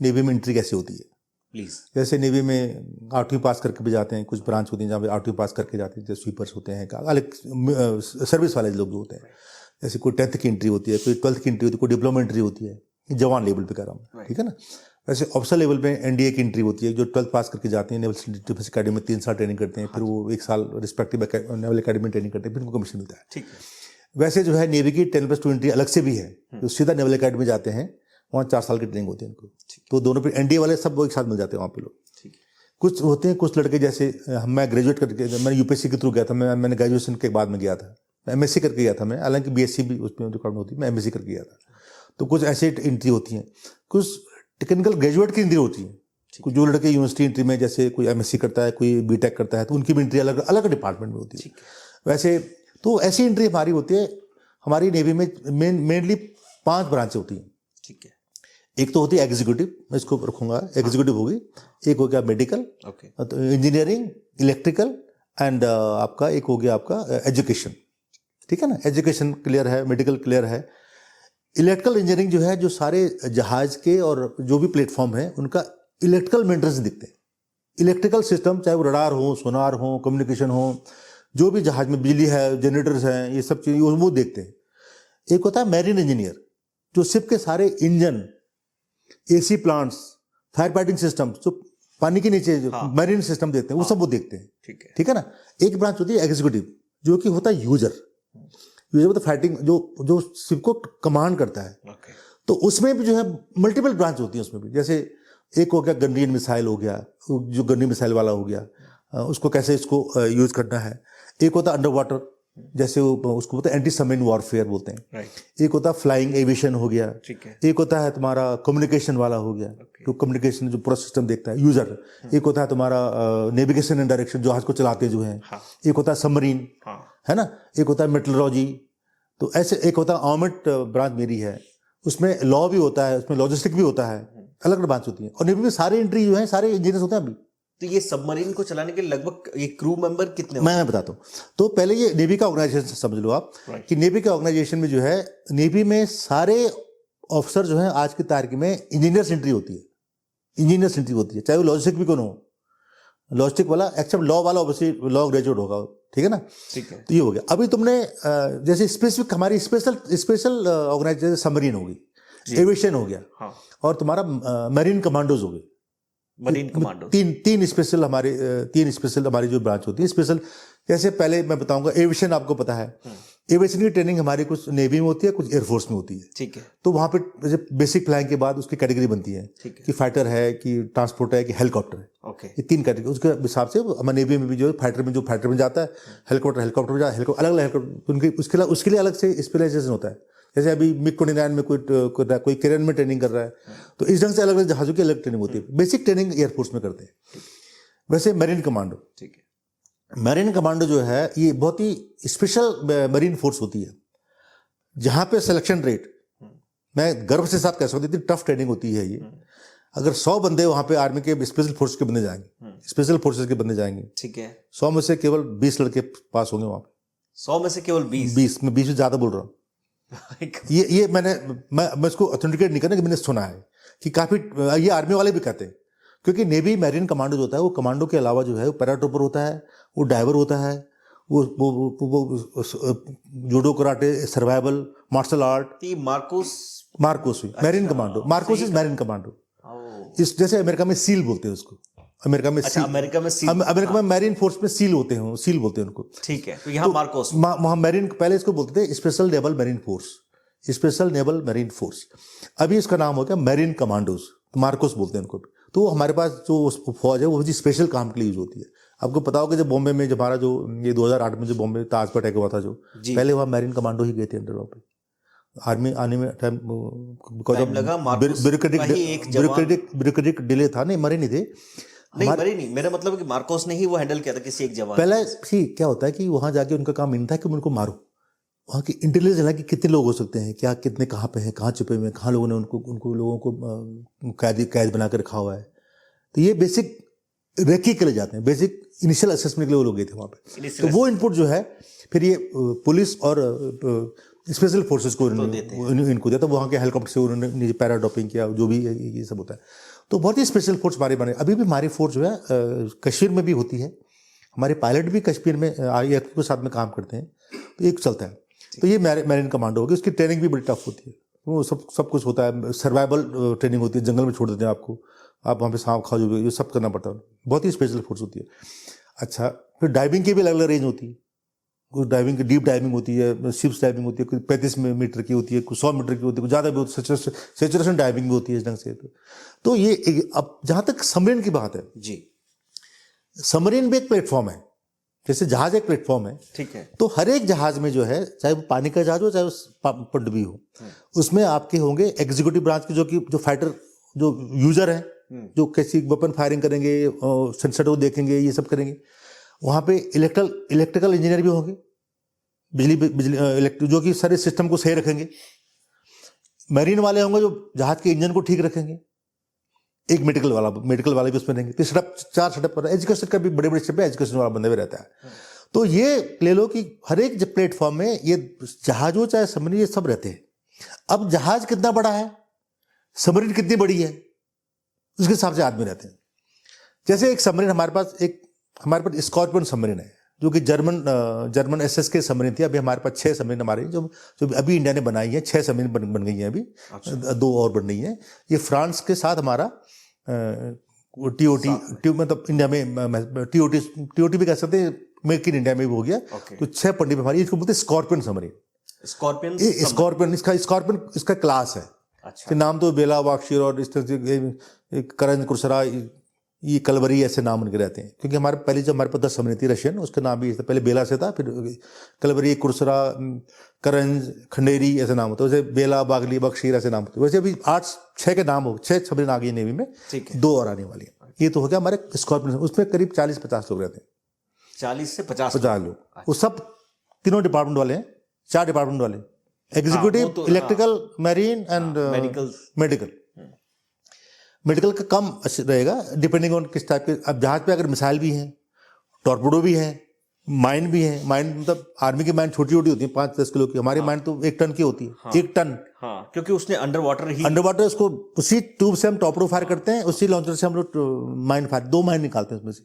Navy में entry कैसे होती है प्लीज। जैसे नेवी में 8वीं पास करके भी जाते हैं, कुछ ब्रांच होती हैं जहाँ पे 8वीं पास करके जाते हैं, जैसे स्वीपर्स होते हैं, अलग सर्विस वाले लोग जो होते हैं। जैसे कोई 10th की एंट्री होती है, कोई 12th की एंट्री होती है, कोई डिप्लोमा एंट्री होती है, जवान लेवल पे कह रहा हूँ, ठीक है ना। वैसे ऑफिसर लेवल पे एनडीए की एंट्री होती है, जो 12th पास करके जाते हैं, नेवल डिफेंस अकेडमी में 3 साल ट्रेनिंग करते हैं, फिर वो 1 साल रिस्पेक्टिव नेवल अकेडमी में ट्रेनिंग करते हैं, फिर उनको कमीशन मिलता है। ठीक है। वैसे जो है नेवी की 10+2 एंट्री अलग से भी है, जो सीधा नेवल अकेडमी जाते हैं, वहाँ 4 साल की ट्रेनिंग होती है उनको। तो दोनों पे एनडीए वाले सब वो एक साथ मिल जाते हैं वहाँ पे लोग। कुछ होते हैं कुछ लड़के, जैसे मैं ग्रेजुएट करके, मैंने यूपीएससी के थ्रू गया था, मैंने ग्रेजुएशन के बाद में गया था, एमएससी करके गया था मैं, हालांकि बीएससी भी उसमें जो काम होती है, मैं एमएससी करके गया था। तो कुछ ऐसे एंट्री होती हैं, कुछ टेक्निकल ग्रेजुएट की एंट्री होती है, कुछ जो लड़के यूनिवर्सिटी एंट्री में, जैसे कोई एमएससी करता है, कोई बीटेक करता है, तो उनकी भी एंट्री अलग अलग डिपार्टमेंट में होती है। वैसे तो ऐसी एंट्री हमारी होती है। हमारी नेवी में मेनली 5 ब्रांचें होती हैं। ठीक है। एक तो होती है एग्जीक्यूटिव, मैं इसको रखूंगा, एग्जीक्यूटिव होगी। एक हो गया मेडिकल, तो इंजीनियरिंग, इलेक्ट्रिकल एंड आपका एक हो गया आपका एजुकेशन, ठीक है ना। एजुकेशन क्लियर है, मेडिकल क्लियर है। इलेक्ट्रिकल इंजीनियरिंग जो है, जो सारे जहाज के और जो भी प्लेटफॉर्म है उनका इलेक्ट्रिकल मेंटेनेंस दिखते हैं। इलेक्ट्रिकल सिस्टम, चाहे वो रडार हो, सोनार हो, कम्युनिकेशन हो, जो भी जहाज में बिजली है, जनरेटर्स हैं, ये सब चीज़ वो देखते हैं। एक होता है मैरीन इंजीनियर, जो शिप के सारे engine, AC plants, fire fighting system, जो पानी के नीचे जो मैरीन सिस्टम देखते हैं, वो सब वो देखते हैं। ठीक है ना। एक ब्रांच होती है एग्जीक्यूटिव, जो कि होता है यूजर मतलब फाइटिंग, जो शिप को कमांड करता है। तो उसमें भी जो है मल्टीपल ब्रांच होती है उसमें भी। जैसे एक हो गया गनरीन मिसाइल हो गया, जो गनरीन मिसाइल वाला हो गया, उसको कैसे इसको यूज करना है। एक होता है अंडर वाटर, जैसे उसको बोलते हैं एंटी सबमरीन वॉरफेयर बोलते हैं। एक होता है फ्लाइंग एविएशन हो गया। एक होता है तुम्हारा कम्युनिकेशन वाला हो गया, जो कम्युनिकेशन जो पूरा सिस्टम देखता है यूजर। एक होता है तुम्हारा नेविगेशन एंड डायरेक्शन, जो जहाज को चलाते जो हैं। एक होता है सबमरीन, है ना। एक होता है मेटलर्जी। तो ऐसे एक होता है आर्मड ब्रांच मेरी है, उसमें लॉ भी होता है, उसमें लॉजिस्टिक भी होता है, अलग अलग ब्रांच होती है। और नेवी में सारे एंट्री जो है, सारे इंजीनियर्स होते हैं अभी। तो ये सबमरीन को चलाने के लगभग ये क्रू मेंबर कितने? मैं बताता हूँ। तो पहले ये नेवी का ऑर्गेनाइजेशन समझ लो आप, कि नेवी के ऑर्गेनाइजेशन में जो है, नेवी में सारे ऑफिसर जो है आज की तारीख में इंजीनियर्स एंट्री होती है। इंजीनियर्स एंट्री होती है, चाहे वो लॉजिस्टिक भी कौन हो, लॉजिस्टिक वाला, एक्सेप्ट लॉ वाला ऑब्वियसली लॉ ग्रेजुएट होगा, ठीक है ना। ठीक है। तो ये हो गया। अभी तुमने जैसे स्पेसिफिक हमारी स्पेशल ऑर्गेनाइजेशन सबमरीन होगी, एविएशन हो गया, और तुम्हारा मैरीन कमांडोज हो गए, मरीन कमांडो। तीन स्पेशल हमारी जो ब्रांच होती है स्पेशल। जैसे पहले मैं बताऊंगा, एविएशन आपको पता है, एविएशन की ट्रेनिंग हमारी कुछ नेवी में होती है, कुछ एयरफोर्स में होती है। ठीक है। तो वहां पे बेसिक फ्लाइंग के बाद उसकी कैटेगरी बनती है, कि फाइटर है, कि ट्रांसपोर्टर है, कि हेलीकॉप्टर है। ओके। ये 3 कैटेगरी, उसके हिसाब से हमारे नेवी में भी जो है फाइटर में जाता है, हेलीकॉप्टर में अलग अलग हेलीकॉप्टर, उनके उसके लिए अलग से स्पेशलाइजेशन होता है। जैसे अभी MiG-29 में कोई केरन में ट्रेनिंग कर रहा है, तो इस ढंग से अलग अलग जहाजों की अलग ट्रेनिंग होती है। बेसिक ट्रेनिंग एयरफोर्स में करते हैं। वैसे मैरीन कमांडो, ठीक है, मैरीन कमांडो जो है, ये बहुत ही स्पेशल मरीन फोर्स होती है, जहां पे सिलेक्शन रेट, मैं गर्व से साथ कह सकता हूं, इतनी टफ ट्रेनिंग होती है ये। अगर 100 बंदे वहां पे आर्मी के स्पेशल फोर्स के बंदे जाएंगे, स्पेशल फोर्सेस के बंदे जाएंगे, ठीक है, 100 में से केवल 20 लड़के पास होंगे वहां पे। 100 में से केवल 20? मैं 20 में ज्यादा बोल रहा हूँ। ये मैं इसको ऑथेंटिकेट नहीं करना, कि मैंने सुना है कि काफी, ये आर्मी वाले भी कहते हैं, क्योंकि नेवी मैरीन कमांडो जो होता है, वो कमांडो के अलावा जो है वो पैराट्रूपर होता है, वो डाइवर होता है, वो judo, karate, survival, martial art. Marcos marine commando, Marcos is marine commando. इस जैसे अमेरिका में सील बोलते हैं उसको, अमेरिका में मैरीन फोर्स में सील होते हैं, सील बोलते हैं उनको। ठीक है। तो यहाँ मार्कोस, वहाँ मैरीन, पहले इसको बोलते थे special naval marine force, special naval marine force. अभी इसका नाम हो गया मैरीन कमांडोज, मार्कोस बोलते हैं उनको। तो हमारे पास जो फौज है, वो जी स्पेशल काम के लिए यूज होती है। आपको पता होगा जब बॉम्बे में, जब हमारा जो ये 2008 में जो बॉम्बे ताज पर अटैक हुआ था, जो पहले वहाँ मैरीन कमांडो ही गए थे अंडर पे। आर्मी आने में टाइम लगा, ब्यूरोक्रेटिक डिले था, नहीं मरे नहीं थे। नहीं, मेरा मतलब है कि मार्कोस ने ही वो हैंडल किया था किसी एक जवान। पहले क्या होता है कि वहां जाके उनका काम इन था कि उनको मारो, वहाँ की इंटेलिजेंस है कि कितने लोग हो सकते हैं, क्या कितने कहाँ पे हैं, कहाँ छुपे हुए हैं, कहाँ लोगों ने उनको लोगों को कैद बना कर रखा हुआ है। तो ये बेसिक रेकी के लिए जाते हैं, बेसिक इनिशियल असेसमेंट के लिए वो लोग गए थे वहाँ पे। तो वो इनपुट जो है, फिर ये पुलिस और स्पेशल फोर्सेस को इनको दिया, तो वहाँ के हेलीकॉप्टर से उन्होंने नीचे पैराड्रॉपिंग किया, जो भी ये सब होता है। तो बहुत ही स्पेशल फोर्स हमारे बने। अभी भी हमारी फोर्स जो है कश्मीर में भी होती है, हमारे पायलट भी कश्मीर में IAF के साथ में काम करते हैं, तो एक चलता है। तो ये मैरीन कमांडो होगी, उसकी ट्रेनिंग भी बड़ी टफ होती है, वो सब कुछ होता है, सर्वाइवल ट्रेनिंग होती है, जंगल में छोड़ देते हैं आपको, आप वहाँ पे सांप खा जो ये सब करना पड़ता है, बहुत ही स्पेशल फोर्स होती है। अच्छा, फिर डाइविंग की भी अलग अलग रेंज होती है, कुछ डाइविंग की डीप डाइविंग होती है, शिप्स डाइविंग होती है, कुछ 35 मीटर की होती है, कुछ 100 मीटर की होती है, कुछ ज़्यादा भी होती है, सेचुरेशन डाइविंग भी होती है इस ढंग से। तो ये अब जहाँ तक सबमरीन की बात है जी, सबमरीन भी एक प्लेटफॉर्म है, जैसे जहाज एक प्लेटफॉर्म है, ठीक है। तो हर एक जहाज में जो है, चाहे वो पानी का जहाज हो चाहे वो पनडुब्बी हो, उसमें आपके होंगे एग्जीक्यूटिव ब्रांच के जो फाइटर, जो यूजर हैं, जो कैसी वेपन फायरिंग करेंगे, सनसेट को देखेंगे, ये सब करेंगे। वहाँ पे इलेक्ट्रिकल इंजीनियर भी होंगे, बिजली जो कि सारे सिस्टम को सही रखेंगे। मरीन वाले होंगे जो जहाज के इंजन को ठीक रखेंगे। एक मेडिकल वाला भी उसमें रहेंगे। फिर चार सेटअप पर एजुकेशन का भी बड़े स्टेप पे एजुकेशन वाला बंदा भी रहता है। तो ये ले लो कि हर एक प्लेटफॉर्म में ये जहाज हो चाहे सबमरीन, ये सब रहते हैं। अब जहाज कितना बड़ा है, सबमरीन कितनी बड़ी है, उसके हिसाब से आदमी रहते हैं। जैसे एक सबमरीन हमारे पास स्कॉर्पियन सबमरीन है, जो कि जर्मन SS के सबमरीन थी। अभी हमारे पास 6 सबमरीन हमारे जो अभी इंडिया ने बनाई है, 6 सबमरीन बन गई हैं अभी। अच्छा। 2 और बन रही हैं। ये फ्रांस के साथ हमारा TOT मतलब इंडिया में TOT भी कह सकते हैं, मेक इन इंडिया में भी हो गया। तो 6 पंडित हमारी, इसको बोलते हैं स्कॉर्पियन सबमरीन। स्कॉर्पियन इसका क्लास है। अच्छा। नाम तो बेला, वाक्षीर और इस तरह से करंज, कुरसरा, ये कलवरी ऐसे नाम उनके रहते हैं, क्योंकि हमारे पास 10 सबमरीन थी रशियन, उसका नाम भी पहले बेला से था, फिर कलवरी, कुरसरा, करंज, खंडेरी ऐसे नाम होते हैं। वैसे बेला, बागली, बख्शीर ऐसे नाम होते हैं। वैसे अभी 6 के नाम हो, 6 सबमरीन आ गई नेवी में, 2 और आने वाली है। ये तो हो गया हमारे स्कॉर्पियन, उसमें करीब 40-50 लोग रहते हैं। 40 से 50 लोग। वो सब तीनों डिपार्टमेंट वाले हैं, 4 डिपार्टमेंट वाले, executive, electrical, marine and medical का कम रहेगा, डिपेंडिंग ऑन किस टाइप के। अब जहाज पे अगर मिसाइल भी हैं, टॉर्पेडो भी हैं, माइन भी है। माइन मतलब आर्मी की माइन छोटी छोटी होती है, 5-10 किलो की, हमारी माइन तो 1 टन की होती है। हाँ। 1 टन, हाँ, क्योंकि उसने अंडर वाटर उसको उसी ट्यूब से हम टॉर्पेडो फायर करते हैं, उसी लॉन्चर से हम लोग माइन फायर 2 माइन निकालते हैं उसमें से।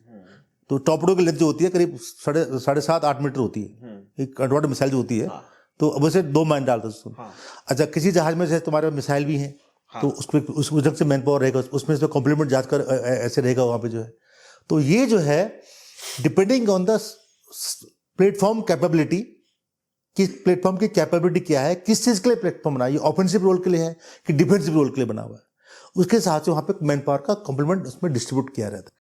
तो टॉर्पेडो की लेंथ जो होती है करीब 7.5-8 मीटर होती है, एक अंडरवाटर मिसाइल जो होती है। तो अब उसे 2 माइन डालते हैं उसको। अच्छा, किसी जहाज में से तुम्हारे मिसाइल भी हैं, तो उस ढंग से मैन पावर रहेगा, उसमें से कॉम्प्लीमेंट जांच कर ऐसे रहेगा वहाँ पे जो है। तो ये जो है depending on the platform capability, किस प्लेटफॉर्म की कैपेबिलिटी क्या है, किस चीज़ के लिए प्लेटफॉर्म बना है, ये ऑफेंसिव रोल के लिए है कि डिफेंसिव रोल के लिए बना हुआ है, उसके हिसाब से वहाँ पे मैन पावर का कॉम्प्लीमेंट उसमें डिस्ट्रीब्यूट किया रहता है।